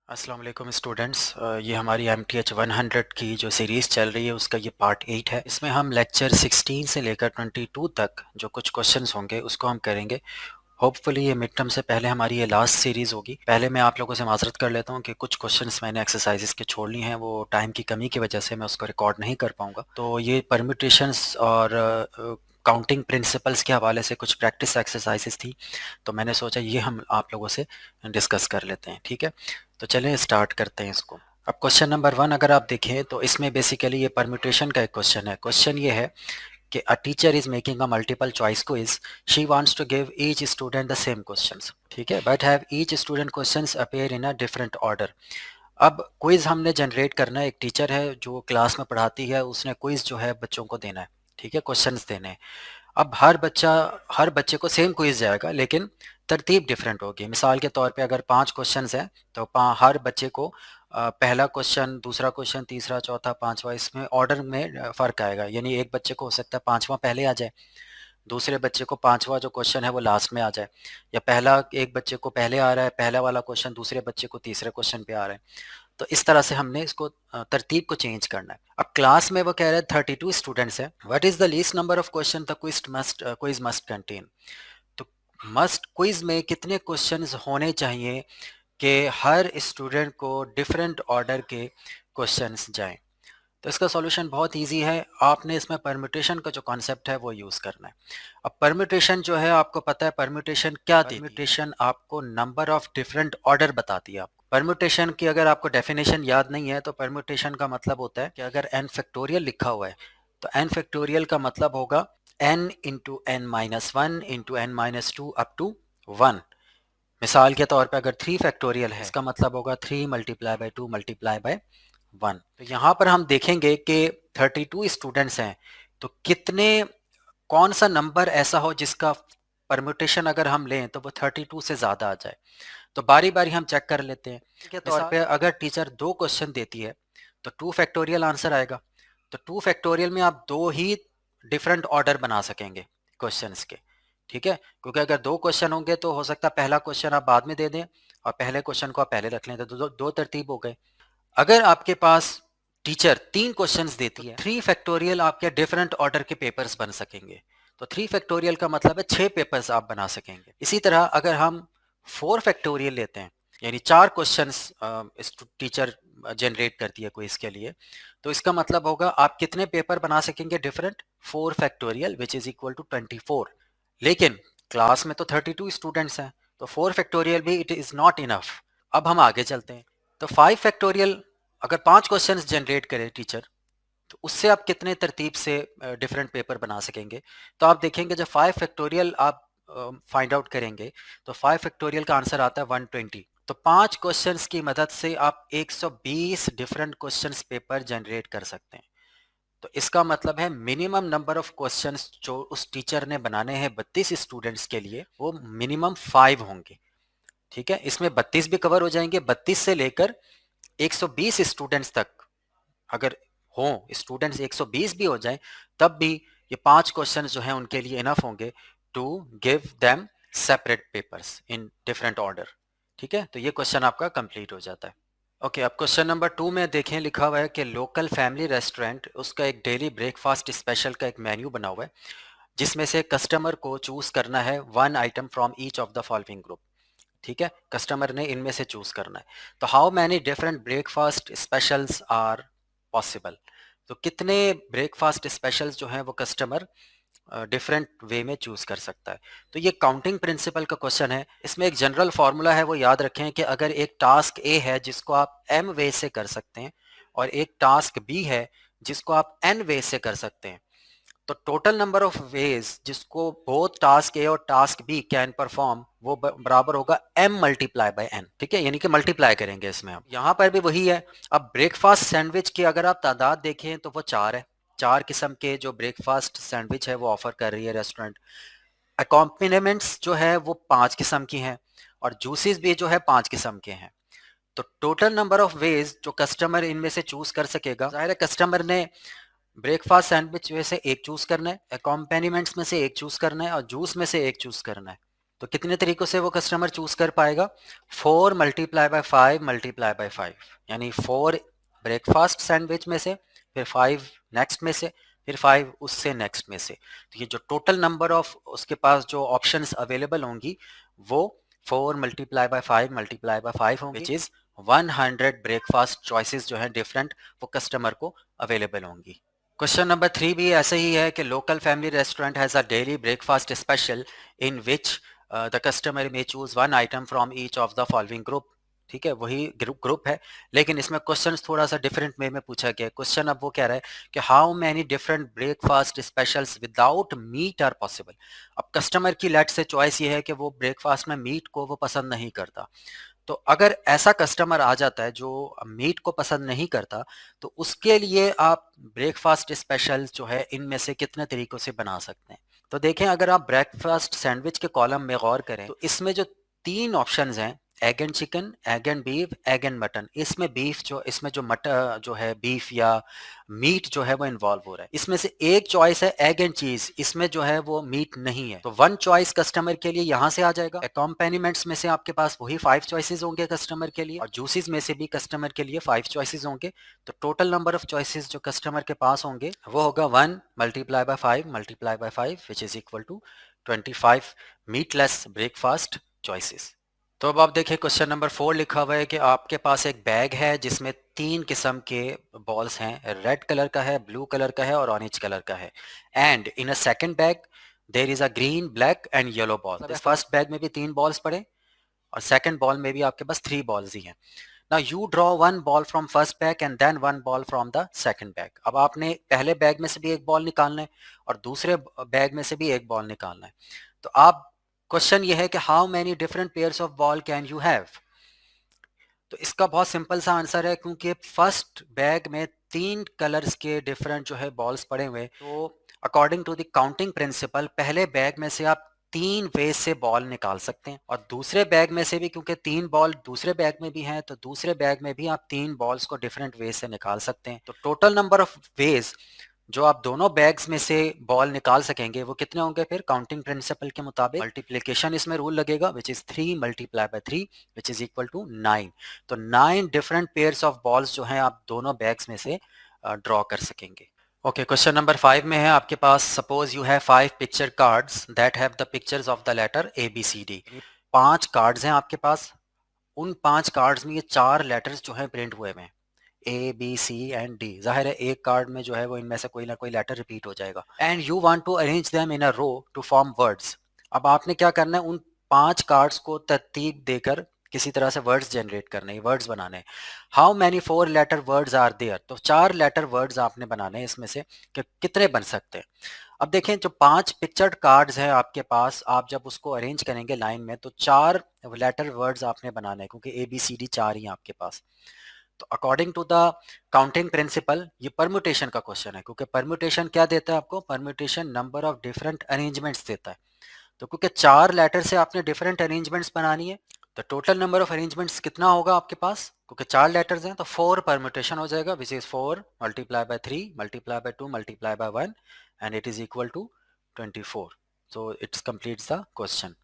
अस्सलाम वालेकुम स्टूडेंट्स। ये हमारी MTH 100 की जो सीरीज़ चल रही है उसका ये पार्ट 8 है। इसमें हम लेक्चर 16 से लेकर 22 तक जो कुछ क्वेश्चंस होंगे उसको हम करेंगे। होपफुली ये मिड टर्म से पहले हमारी ये लास्ट सीरीज़ होगी। पहले मैं आप लोगों से माज़रत कर लेता हूँ कि कुछ क्वेश्चंस मैंने एक्सरसाइजेस के छोड़ ली हैं, वो टाइम की कमी की वजह से मैं उसको रिकॉर्ड नहीं कर पाऊँगा। तो ये परम्यूटेशंस और काउंटिंग प्रिंसिपल्स के हवाले से कुछ प्रैक्टिस एक्सरसाइजेस थी, तो मैंने सोचा ये हम आप लोगों से डिस्कस कर लेते हैं। ठीक है, तो चलें स्टार्ट करते हैं इसको। अब क्वेश्चन नंबर 1 अगर आप देखें तो इसमें बेसिकली ये परम्यूटेशन का एक क्वेश्चन है। क्वेश्चन ये है कि a teacher is making a multiple choice quiz, she wants to give each student the same questions. ठीक है, but have each student questions appear in a different order. अब क्विज हमने जनरेट करना है। एक टीचर है जो क्लास में पढ़ाती है, उसने क्विज जो है बच्चों को देना है। ठीक है, क्वेश्चंस देने हैं। अब हर बच्चे को सेम क्विज जाएगा, लेकिन तरतीब डिफरेंट होगी। मिसाल के तौर पे अगर 5 क्वेश्चंस हैं तो हर बच्चे को पहला क्वेश्चन, दूसरा क्वेश्चन, तीसरा, चौथा, पांचवा, इसमें ऑर्डर में फ़र्क आएगा। यानी एक बच्चे को हो सकता है पांचवा पहले आ जाए, दूसरे बच्चे को पांचवा जो क्वेश्चन है वो लास्ट में आ जाए, या पहला एक बच्चे को पहले आ रहा है पहला वाला क्वेश्चन, दूसरे बच्चे को तीसरे क्वेश्चन पे आ रहा है। तो इस तरह से हमने इसको तरतीब को चेंज करना है। अब क्लास में वो कह रहे हैं 32 स्टूडेंट्स हैं, what is the least number of question the quiz must contain. तो मस्ट क्विज में कितने क्वेश्चंस होने चाहिए कि हर स्टूडेंट को डिफरेंट ऑर्डर के क्वेश्चंस जाएं। तो इसका सॉल्यूशन बहुत इजी है। आपने इसमें परम्यूटेशन का जो कॉन्सेप्ट है वो यूज़ करना है। अब परम्यूटेशन जो है, आपको पता है परम्यूटेशन क्या देती है? परम्यूटेशन आपको नंबर ऑफ डिफरेंट ऑर्डर बताती है। आपको परम्यूटेशन की अगर आपको डेफिनेशन याद नहीं है तो परम्यूटेशन का मतलब होता है कि अगर n फैक्टोरियल लिखा हुआ है तो n फैक्टोरियल का मतलब होगा n into n minus one into n minus two up to 1। मिसाल के तौर पे अगर 3 फैक्टोरियल है, इसका मतलब होगा 3 मल्टीप्लाई बाय 2 मल्टीप्लाई बाय 1। तो यहाँ पर हम देखेंगे कि 32 स्टूडेंट्स हैं, तो कितने कौन सा नंबर ऐसा हो जिसका परम्यूटेशन अगर हम लें तो वो 32 से ज़्यादा आ जाए। तो बारी बारी हम चेक कर लेते हैं। के तौर पे अगर टीचर 2 क्वेश्चन देती है तो 2 फैक्टोरियल आंसर आएगा। तो 2 फैक्टोरियल में आप 2 ही डिफरेंट ऑर्डर बना सकेंगे क्वेश्चंस के। ठीक है, क्योंकि अगर 2 क्वेश्चन होंगे तो हो सकता है पहला क्वेश्चन आप बाद में दे दें और पहले क्वेश्चन को आप पहले रख लें, तो दो तरतीब हो गए। अगर आपके पास टीचर 3 क्वेश्चंस देती है, 3 फैक्टोरियल आपके डिफरेंट ऑर्डर के पेपर्स बन सकेंगे। तो 3 फैक्टोरियल का मतलब है 6 पेपर्स आप बना सकेंगे। इसी तरह अगर हम 4 फैक्टोरियल लेते हैं, यानी 4 क्वेश्चंस टीचर जनरेट करती है क्विज के लिए, तो इसका मतलब होगा आप कितने पेपर बना सकेंगे different? 4 factorial which is equal to 24। लेकिन क्लास में तो 32 स्टूडेंट्स हैं, तो 4 फैक्टोरियल भी इट इज नॉट इनफ। अब हम आगे चलते हैं। तो 5 फैक्टोरियल अगर 5 क्वेश्चंस जनरेट करे टीचर, तो उससे आप कितने तरतीब से डिफरेंट पेपर बना सकेंगे? तो आप देखेंगे जब 5 फैक्टोरियल आप फाइंड आउट करेंगे तो 5 फैक्टोरियल का आंसर आता है 120। तो 5 क्वेश्चंस की मदद से आप 120 डिफरेंट क्वेश्चंस पेपर जनरेट कर सकते हैं। तो इसका मतलब है मिनिमम नंबर ऑफ क्वेश्चंस जो उस टीचर ने बनाने हैं 32 स्टूडेंट्स के लिए, वो मिनिमम 5 होंगे। ठीक है, इसमें 32 भी कवर हो जाएंगे। 32 से लेकर 120 स्टूडेंट्स तक अगर हों, स्टूडेंट्स 120 भी हो जाएं, तब भी ये 5 क्वेश्चंस जो हैं उनके लिए इनफ होंगे to give them separate papers in different order. ठीक है, तो ये क्वेश्चन आपका कंप्लीट हो जाता है। ओके, अब क्वेश्चन नंबर 2 में देखें, लिखा हुआ है कि लोकल फैमिली रेस्टोरेंट, उसका एक डेली ब्रेकफास्ट स्पेशल का एक मेन्यू बना हुआ है जिसमें से कस्टमर को चूज करना है 1 item from each of the following group. ठीक है, कस्टमर ने इनमें से चूज करना है। तो how many different breakfast specials are possible. तो कितने ब्रेकफास्ट स्पेशल्स जो हैं वो कस्टमर डिफरेंट वे में चूज कर सकता है। तो ये काउंटिंग प्रिंसिपल का क्वेश्चन है। इसमें एक जनरल फार्मूला है, वो याद रखें कि अगर एक टास्क ए है जिसको आप एम वे से कर सकते हैं और एक टास्क बी है जिसको आप एन वे से कर सकते हैं, तो टोटल नंबर ऑफ वेज जिसको बोथ टास्क ए और टास्क बी कैन परफॉर्म वो बराबर होगा m मल्टीप्लाई बाय n। ठीक है, यानी कि मल्टीप्लाई करेंगे इसमें हम। यहाँ पर भी वही है। अब ब्रेकफास्ट सैंडविच की अगर आप तादाद देखें तो वो 4 है। 4 किस्म के जो ब्रेकफास्ट सैंडविच है वो ऑफर कर रही है रेस्टोरेंट। अकॉम्पनीमेंट्स जो है वो 5 किस्म की हैं और जूसेस भी जो है 5 किस्म के हैं। तो टोटल नंबर ऑफ वेज जो कस्टमर इनमें से चूज कर सकेगा, जाहिर है कस्टमर ने ब्रेकफास्ट सैंडविच में से एक चूज करना है, अकॉम्पेनिमेंट्स में से एक चूज करना है और जूस में से एक चूज करना है। तो कितने तरीकों से वो कस्टमर चूज कर पाएगा? 4 मल्टीप्लाई बाय 5 मल्टीप्लाई बाय 5, यानी 4 ब्रेकफास्ट सैंडविच में से, फिर 5 नेक्स्ट में से, फिर 5 उससे नेक्स्ट में से। तो ये जो टोटल नंबर ऑफ उसके पास जो ऑप्शंस अवेलेबल होंगी वो 4 मल्टीप्लाई बाय 5 मल्टीप्लाई बाय 5 होंगी, विच इज 100 ब्रेकफास्ट चॉइसेस जो है डिफरेंट वो कस्टमर को अवेलेबल होंगी। क्वेश्चन नंबर 3 भी ऐसे ही है कि local family restaurant has a daily breakfast special in which the customer may choose one item from each of the following group. ठीक है, वही ग्रुप है, लेकिन इसमें क्वेश्चन थोड़ा सा डिफरेंट वे में पूछा गया है। क्वेश्चन अब वो कह रहा है कि how many different breakfast specials without meat are possible. अब कस्टमर की लेट से चॉइस ये है कि वो ब्रेकफास्ट में मीट को वो पसंद नहीं करता। तो अगर ऐसा कस्टमर आ जाता है जो मीट को पसंद नहीं करता, तो उसके लिए आप ब्रेकफास्ट स्पेशल जो है इनमें से कितने तरीकों से बना सकते हैं। तो देखें, अगर आप ब्रेकफास्ट सैंडविच के कॉलम में गौर करें तो इसमें जो 3 ऑप्शंस हैं, egg and chicken, egg and beef, egg and mutton, इसमें बीफ जो इसमें जो मटन जो है बीफ या मीट जो है वो इन्वॉल्व हो रहा है। इसमें से एक चॉइस है एग एंड चीज, इसमें जो है वो मीट नहीं है। तो 1 चॉइस कस्टमर के लिए यहाँ से आ जाएगा। अकॉम्पेनिमेंट्स में से आपके पास वही 5 चॉइसेस होंगे कस्टमर के लिए, और जूसेस में से भी कस्टमर के लिए 5 चॉइसेस होंगे। तो टोटल नंबर ऑफ चॉइसेस जो कस्टमर के पास होंगे वो होगा 1 multiply by 5 multiply by 5 which is equal to 25 meatless breakfast choices. तो अब आप देखिए, क्वेश्चन नंबर 4 लिखा हुआ है कि आपके पास एक बैग है जिसमें 3 किस्म के बॉल्स हैं, रेड कलर का है, ब्लू कलर का है और ऑरेंज कलर का है। And in a second bag there is a green, black and yellow ball. First bag में भी 3 बॉल्स पड़े और सेकंड बॉल में भी आपके पास 3 बॉल्स ही हैं। Now you draw 1 ball from first bag and then 1 ball from the second bag. अब आपने पहले बैग में से भी एक बॉल निकालना है और दूसरे बैग में से भी एक बॉल निकालना है। तो आप क्वेश्चन ये है कि how many different pairs of ball can you have. तो इसका बहुत सिंपल सा आंसर है, क्योंकि फर्स्ट बैग में 3 कलर्स के डिफरेंट जो है बॉल्स पड़े हुए, तो according to the counting principle पहले बैग में से आप 3 वे से बॉल निकाल सकते हैं, और दूसरे बैग में से भी, क्योंकि 3 बॉल दूसरे बैग में भी हैं, तो दूसरे बैग में भी आप 3 बॉल्स को डिफरेंट वे से निकाल सकते हैं। तो टोटल नंबर ऑफ वेज जो आप दोनों बैग्स में से बॉल निकाल सकेंगे वो कितने होंगे? फिर काउंटिंग प्रिंसिपल के मुताबिक मल्टीप्लिकेशन इसमें रूल लगेगा, which is 3 multiply by 3 which is equal to 9। तो 9 डिफरेंट पेयर्स ऑफ बॉल्स जो हैं आप दोनों बैग्स में से ड्रॉ कर सकेंगे। ओके, क्वेश्चन नंबर 5 में है आपके पास, suppose you have 5 picture cards that have the pictures of the letter A B C D. 5 cards हैं आपके पास, उन 5 कार्ड्स में ये 4 लेटर्स जो हैं प्रिंट हुए हुए हैं, A B C and D. जाहिर है एक कार्ड में जो है वो इनमें से कोई ना कोई लेटर रिपीट हो जाएगा। And you want to arrange them in a row to form words. अब आपने क्या करना है, उन 5 कार्ड्स को तरतीब देकर किसी तरह से वर्ड्स जनरेट करने हैं, वर्ड्स बनाने हैं। How many 4 letter words are there. तो 4 लेटर वर्ड्स आपने बनाने हैं इसमें से, कि कितने बन सकते हैं। अब देखें, जो 5 पिक्चर्ड कार्ड्स हैं आपके पास, आप जब उसको अरेंज करेंगे लाइन में तो 4 लेटर वर्ड्स आपने बनाने हैं, क्योंकि ए बी सी डी 4 ही हैं आपके पास। तो according to the counting principle ये परम्यूटेशन का क्वेश्चन है, क्योंकि परम्यूटेशन क्या देता है आपको? Permutation number of different arrangements देता है। तो क्योंकि 4 लेटर से आपने डिफरेंट अरेंजमेंट्स बनानी है, तो टोटल नंबर ऑफ अरेंजमेंट्स कितना होगा आपके पास? क्योंकि 4 लेटर्स हैं तो 4 परम्यूटेशन हो जाएगा, which is 4 multiply by 3 multiply by 2 multiply by 1 and it is equal to 24। So it's completes the question.